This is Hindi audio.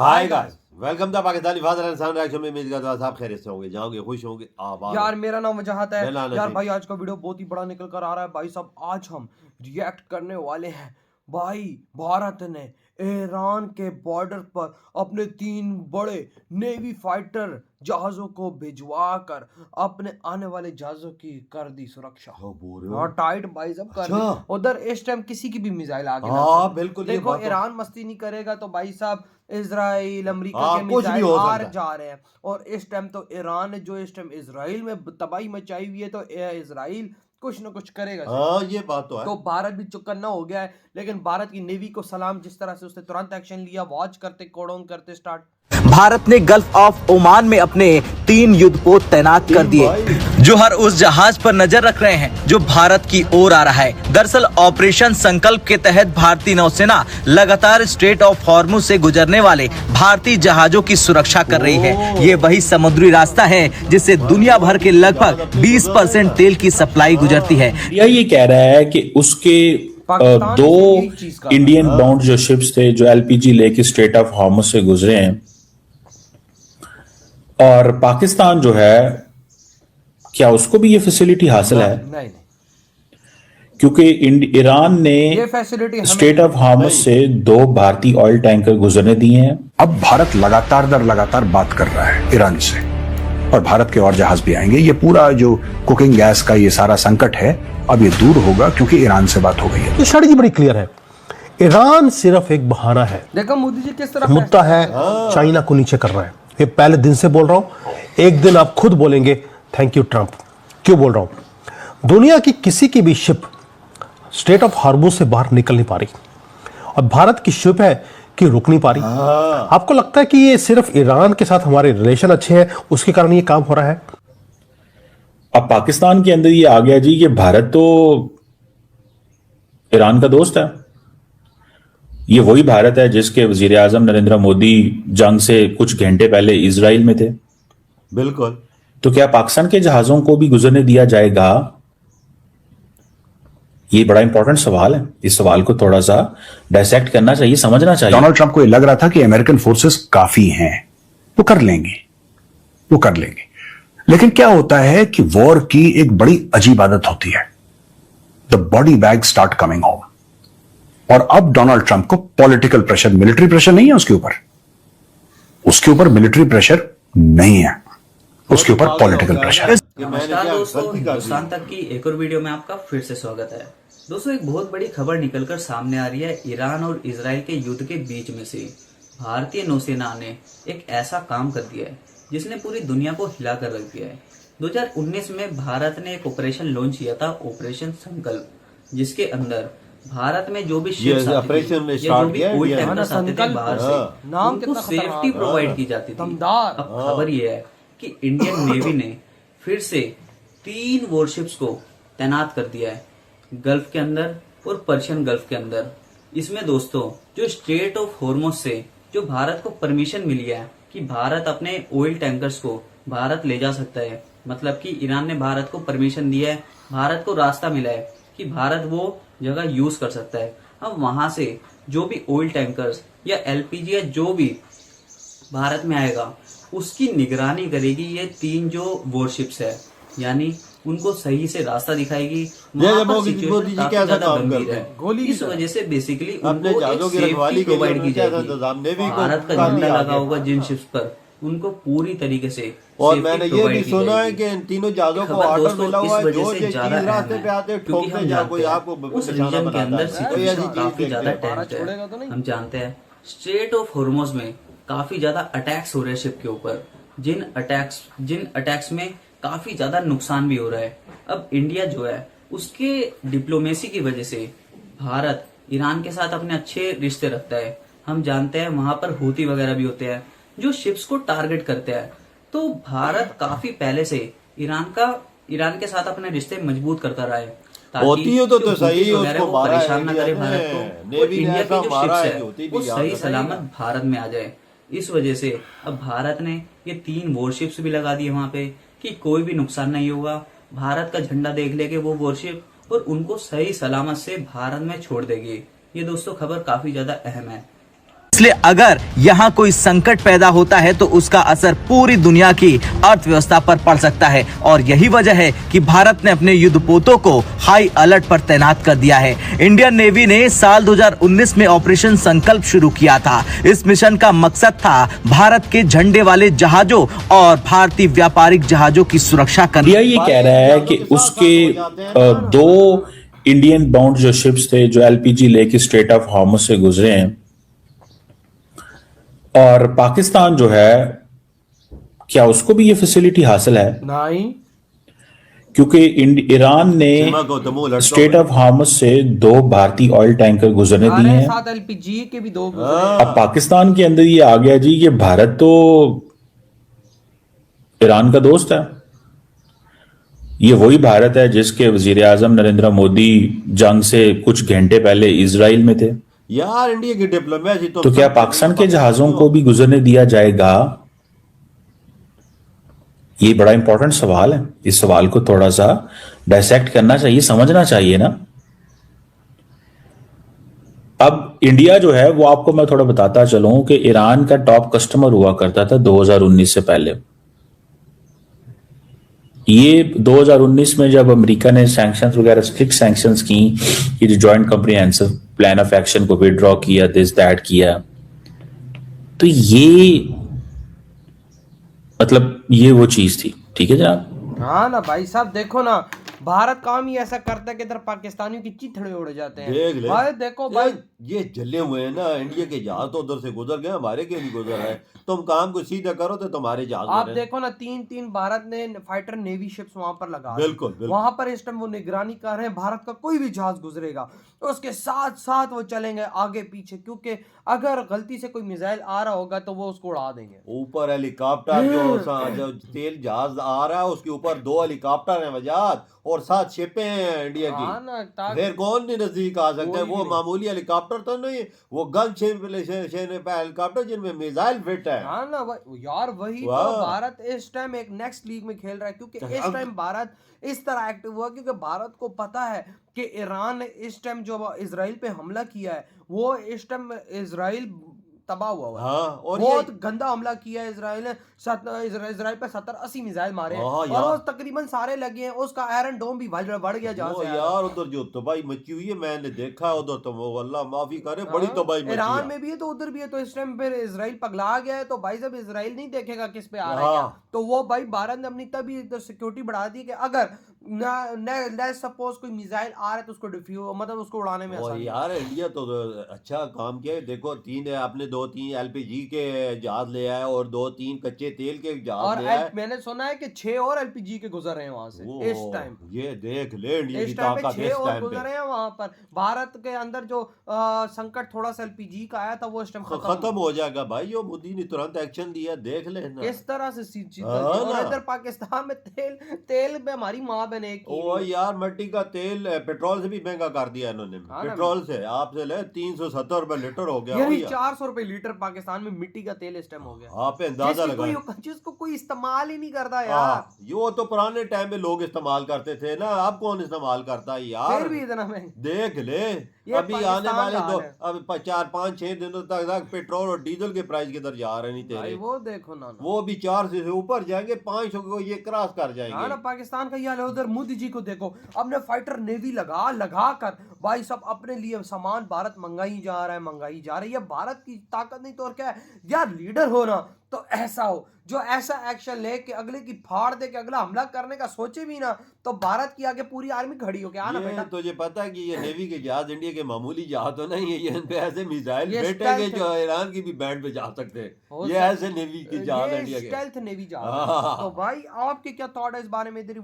Hi guys, welcome to Pakistani father and son reaction में। उम्मीद करता हूं आप खैरियत से होंगे, जाओगे खुश होंगे, आबाद यार मेरा नाम वजाहत है मैं यार भाई। आज का वीडियो बहुत ही बड़ा निकल कर आ रहा है भाई साहब। आज हम रिएक्ट करने वाले हैं भाई। भारत ने ईरान के बॉर्डर पर अपने 3 बड़े नेवी फाइटर जहाजों को भिजवा कर अपने आने वाले जहाजों की कर दी सुरक्षा। हाँ टाइट भाई साहब कर दी। उधर इस टाइम किसी की भी मिसाइल आगे लग सकती है। बिल्कुल। देखो ईरान मस्ती नहीं करेगा तो भाई साहब इजराइल अमेरिका के कुछ भी मिसाइल हो आ सकता है। जा रहे हैं। और इस टाइम तो ईरान जो इस टाइम इजराइल में तबाही मचाई हुई है, तो इजराइल कुछ ना कुछ करेगा। हाँ ये बात तो है। तो भारत भी चुकन्ना हो गया है, लेकिन भारत की नेवी को सलाम, जिस तरह से उसने तुरंत एक्शन लिया। वॉच करते कोडोन करते स्टार्ट। भारत ने गल्फ ऑफ ओमान में अपने 3 युद्धपोत तैनात कर दिए, जो हर उस जहाज पर नजर रख रहे हैं जो भारत की ओर आ रहा है। दरअसल ऑपरेशन संकल्प के तहत भारतीय नौसेना लगातार स्ट्रेट ऑफ हॉर्मुज से गुजरने वाले भारतीय जहाजों की सुरक्षा कर रही है। ये वही समुद्री रास्ता है जिससे दुनिया भर के लगभग 20% तेल की सप्लाई गुजरती है। ये कह रहा है कि उसके 2 इंडियन बाउंड जो शिप्स थे जो एलपीजी लेके स्ट्रेट ऑफ हॉर्मुज से गुजरे हैं, और पाकिस्तान जो है क्या उसको भी ये फैसिलिटी हासिल है? नहीं। क्योंकि ईरान ने ये फैसिलिटी स्ट्रेट ऑफ हॉर्मुज से 2 भारतीय ऑयल टैंकर गुजरने दिए हैं। अब भारत लगातार दर लगातार बात कर रहा है ईरान से, और भारत के और जहाज भी आएंगे। ये पूरा जो कुकिंग गैस का ये सारा संकट है अब ये दूर होगा क्योंकि ईरान से बात हो गई है। तो स्ट्रेटजी बड़ी क्लियर है। ईरान सिर्फ एक बहाना है। देखो मोदी जी किस तरह मुद्दा है चाइना को नीचे कर रहा है। ये पहले दिन से बोल रहा हूं, एक दिन आप खुद बोलेंगे थैंक यू ट्रंप। क्यों बोल रहा हूं? दुनिया की किसी की भी शिप स्ट्रेट ऑफ हार्मुज से बाहर निकल नहीं पा रही, और भारत की शिप है कि रुक नहीं पा रही। आपको लगता है कि ये सिर्फ ईरान के साथ हमारे रिलेशन अच्छे हैं उसके कारण ये काम हो रहा है? अब पाकिस्तान के अंदर ये आ गया जी कि भारत तो ईरान का दोस्त है। ये वही भारत है जिसके वजीर आजम नरेंद्र मोदी जंग से कुछ घंटे पहले इजराइल में थे। बिल्कुल। तो क्या पाकिस्तान के जहाजों को भी गुजरने दिया जाएगा? ये बड़ा इंपॉर्टेंट सवाल है। इस सवाल को थोड़ा सा डायसेक्ट करना चाहिए, समझना चाहिए। डोनाल्ड ट्रंप को ये लग रहा था कि अमेरिकन फोर्सेस काफी हैं, वो कर लेंगे। लेकिन क्या होता है कि वॉर की एक बड़ी अजीब आदत होती है, the body bag start coming home. और अब डोनाल्ड ट्रंप को पॉलिटिकल प्रेशर, मिलिट्री प्रेशर नहीं है उसके ऊपर मिलिट्री प्रेशर नहीं है, उसके ऊपर पॉलिटिकल प्रेशर है। नमस्कार दोस्तों, हिंदुस्तान तक की एक और वीडियो में आपका फिर से स्वागत है। दोस्तों एक बहुत बड़ी खबर निकलकर सामने आ रही है। ईरान और इजराइल के युद्ध के बीच में से भारतीय नौसेना ने एक ऐसा काम कर दिया है जिसने पूरी दुनिया को हिलाकर रख दिया है। 2019 में भारत ने एक ऑपरेशन लॉन्च किया था, ऑपरेशन संकल्प, जिसके अंदर भारत में जो भी शिप्स आती थी या जो भी ऑयल टैंकर्स आते थे बाहर से, उनको सेफ्टी प्रोवाइड की जाती थी। अब खबर ये है कि इंडियन नेवी ने फिर से 3 वॉरशिप्स को तैनात कर दिया है गल्फ के अंदर और पर्शियन गल्फ के अंदर। इसमें दोस्तों जो स्ट्रेट ऑफ हॉर्मुज से जो भारत को परमिशन मिली है कि भारत अपने ऑयल टैंकर्स को भारत ले जा सकता है, मतलब कि ईरान ने भारत को परमिशन दिया है, भारत को रास्ता मिला है कि भारत वो जगह यूज कर सकता है। अब वहां से जो भी ऑयल टैंकर्स या एलपीजी या जो भी भारत में आएगा उसकी निगरानी करेगी ये 3 जो वॉरशिप्स है, यानी उनको सही से रास्ता दिखाएगी। वहां पर सिचुएशन काफी ज्यादा गंभीर है, इस वजह से बेसिकली उनको एक सेफ्टी प्रोवाइड की जाएगी। भारत का झंडा लगा होगा जिन शिप्स पर, उनको पूरी तरीके से। और मैंने ये भी सुना है कि इन तीनों जहाजों को ऑर्डर मिला हुआ है जो ये रास्ते पे आते ठोकते जा कोई आपको उस रीजन के अंदर सिचुएशन काफी ज्यादा टेंस है। हम जानते हैं स्ट्रेट ऑफ हॉर्मुज में काफी ज्यादा अटैक्स हो रहे हैं शिप के ऊपर, जिन अटैक्स में काफी ज्यादा नुकसान भी हो रहा है। अब इंडिया जो है उसके डिप्लोमेसी की वजह से भारत ईरान के साथ अपने अच्छे रिश्ते रखता है। हम जानते हैं वहां पर हूती वगैरह भी होते हैं जो शिप्स को टारगेट करते हैं। तो भारत काफी पहले से ईरान के साथ अपने रिश्ते मजबूत करता रहा है ताकि तो सही उसको परेशान न करे भारत को, और इंडिया की जो शिप्स है वो सही सलामत भारत में आ जाए। इस वजह से अब भारत ने ये 3 वॉरशिप्स भी लगा दिए वहां पे कि कोई भी नुकसान नहीं होगा। भारत का झंडा देख लेंगे वो वॉरशिप और उनको सही सलामत से भारत में छोड़ देगी। ये दोस्तों खबर काफी ज्यादा अहम है। इसलिए अगर यहाँ कोई संकट पैदा होता है तो उसका असर पूरी दुनिया की अर्थव्यवस्था पर पड़ सकता है। और यही वजह है कि भारत ने अपने युद्धपोतों को हाई अलर्ट पर तैनात कर दिया है। इंडियन नेवी ने साल 2019 में ऑपरेशन संकल्प शुरू किया था। इस मिशन का मकसद था भारत के झंडे वाले जहाजों और भारतीय व्यापारिक जहाजों की सुरक्षा करना। इंडिया ये कह रहा है कि उसके 2 इंडियन बाउंड जो शिप्स थे जो एलपीजी लेके स्ट्रेट ऑफ हॉर्मुज से गुजरे हैं, और पाकिस्तान जो है क्या उसको भी ये फैसिलिटी हासिल है? नहीं, क्योंकि ईरान ने स्ट्रेट ऑफ हॉर्मुज से 2 भारतीय ऑयल टैंकर गुजरने दिए हैं। साथ एलपीजी के भी 2 गुजरे। अब पाकिस्तान के अंदर ये आ गया जी कि भारत तो ईरान का दोस्त है। ये वही भारत है जिसके वजीर आजम नरेंद्र मोदी जंग से कुछ घंटे पहले इजराइल में थे। यार इंडिया की डिप्लोमेसी तो क्या पाकिस्तान के जहाजों को भी गुजरने दिया जाएगा? ये बड़ा इंपॉर्टेंट सवाल है। इस सवाल को थोड़ा सा डायसेक्ट करना चाहिए, समझना चाहिए ना। अब इंडिया जो है वो आपको मैं थोड़ा बताता चलूं कि ईरान का टॉप कस्टमर हुआ करता था 2019 से पहले। ये 2019 में जब अमेरिका ने सैंक्शंस वगैरह स्ट्रिक्ट सैंक्शंस की, ये जो joint comprehensive plan of action को विड्रॉ किया, दिस दैट किया, तो ये मतलब ये वो चीज थी। ठीक है जनाब। हाँ ना भाई साहब, देखो ना भारत काम ही ऐसा करता है कि इधर पाकिस्तानियों की चिथड़े उड़ जाते हैं। देख ले भाई देखो भाई, ये जले हुए हैं ना, इंडिया के जहाज तो उधर से गुजर गए, हमारे क्यों नहीं गुजर रहे? तुम काम को सीधा करो तो तुम्हारे जहाज आप देखो ना 3 भारत ने फाइटर नेवी शिप्स वहां पर लगा दी। बिल्कुल, बिल्कुल। वहां पर इस टाइम वो निगरानी कर रहे हैं। भारत का कोई भी जहाज गुजरेगा तो उसके साथ साथ वो चलेंगे आगे पीछे, क्योंकि अगर गलती से कोई मिसाइल आ रहा होगा तो वो उसको उड़ा देंगे। ऊपर हेलीकॉप्टर जो तेल जहाज आ रहा है उसके ऊपर 2 हेलीकॉप्टर हैं वजाद, और 7 शिपें हैं इंडिया हाँ ना, की। फिर कौन नहीं नजदीक आ सकता है? वो मामूली हेलीकॉप्टर तो नहीं, वो गन हेलीकॉप्टर जिनमें मिसाइल फिट है। हाँ ना यार, वही तो भारत इस टाइम एक नेक्स्ट लीग में खेल रहा है, क्योंकि इस टाइम भारत इस तरह एक्टिव हुआ क्योंकि भारत को पता है कि ईरान ने इस टाइम जो इजराइल पे हमला किया है वो इस टाइम इजराइल तबाह हुआ है। हाँ, और बहुत गंदा हमला किया है इजराइल ने। इजराइल पे 70-80 मिसाइल मारे हैं और वो तकरीबन सारे लगे हैं। उसका आयरन डोम भी बढ़ गया जहां से यार। उधर जो तबाही मची हुई है मैंने देखा उधर, तो वो अल्लाह माफी करे, बड़ी तबाही मची है। ईरान में भी है तो उधर भी है। तो इस टाइम पे इजराइल पगला गया है। तो भाई जब इजराइल नहीं देखेगा किस पे आ रहा है, तो वो भाई भारत ने अपनी तभी इधर सिक्योरिटी बढ़ा दी कि अगर सपोज कोई मिसाइल आ रहा है तो उसको डिफ्यूज मतलब उसको उड़ाने में आसानी। यार इंडिया तो अच्छा काम किया है। देखो 3 आपने 2-3 एलपीजी के जहाज ले आए और 2-3 कच्चे तेल के जहाज ले आए। मैंने सुना है कि 6 और एलपीजी के गुजर रहे हैं वहां से इस टाइम। ये देख ले इंडिया की टाइम पे ताकत 6 और गुजर रहे हैं वहां पर। भारत के अंदर जो संकट थोड़ा सा एलपीजी का आया था वो इस टाइम खत्म हो जाएगा भाई। यो मोदी ने तुरंत एक्शन दिया, देख ले ना किस तरह से और इधर पाकिस्तान में तेल में हमारी माँ बने की। ओ यार मिट्टी का तेल पेट्रोल से भी महंगा कर दिया इन्होंने। पेट्रोल से आपसे ले 370 रुपए लीटर हो गया। 400 रुपए लीटर पाकिस्तान में मिट्टी का तेल इस टाइम हो गया। आप अंदाजा लगाओ, जिसको कोई इस्तेमाल ही नहीं करता यार। यो तो पुराने टाइम में लोग इस्तेमाल करते थे ना, अब कौन इस्तेमाल करता है यार? फिर भी इतना महंगा देख ले। अभी आने वाले अब 4-5-6 दिनों तक पेट्रोल और डीजल के प्राइस किधर जा रहे नहीं तेरे। वो देखो ना, वो भी 400 से ऊपर जाएंगे, 500 को ये क्रॉस कर जाएंगे। ना पाकिस्तान का ये उधर मोदी जी को देखो, अपने फाइटर नेवी लगा कर भाई सब अपने लिए सामान भारत मंगाई जा रही है। भारत की ताकत नहीं तो और क्या है यार। लीडर हो ना तो ऐसा हो जो ऐसा एक्शन ले कि अगले की फाड़ दे, कि अगला हमला करने का सोचे भी ना, तो भारत की आगे पूरी आर्मी खड़ी हो गया ना बेटा। तुझे पता है कि ये नेवी के जहाज इंडिया के मामूली जहाज तो नहीं है, ये इन पे ऐसे मिसाइल बैठेंगे जो ईरान की भी बैंड पे जा सकते हैं। ये ऐसे नेवी के जहाज इंडिया के स्टेल्थ नेवी जहाज। तो भाई आपके क्या थॉट है इस बारे में? इधर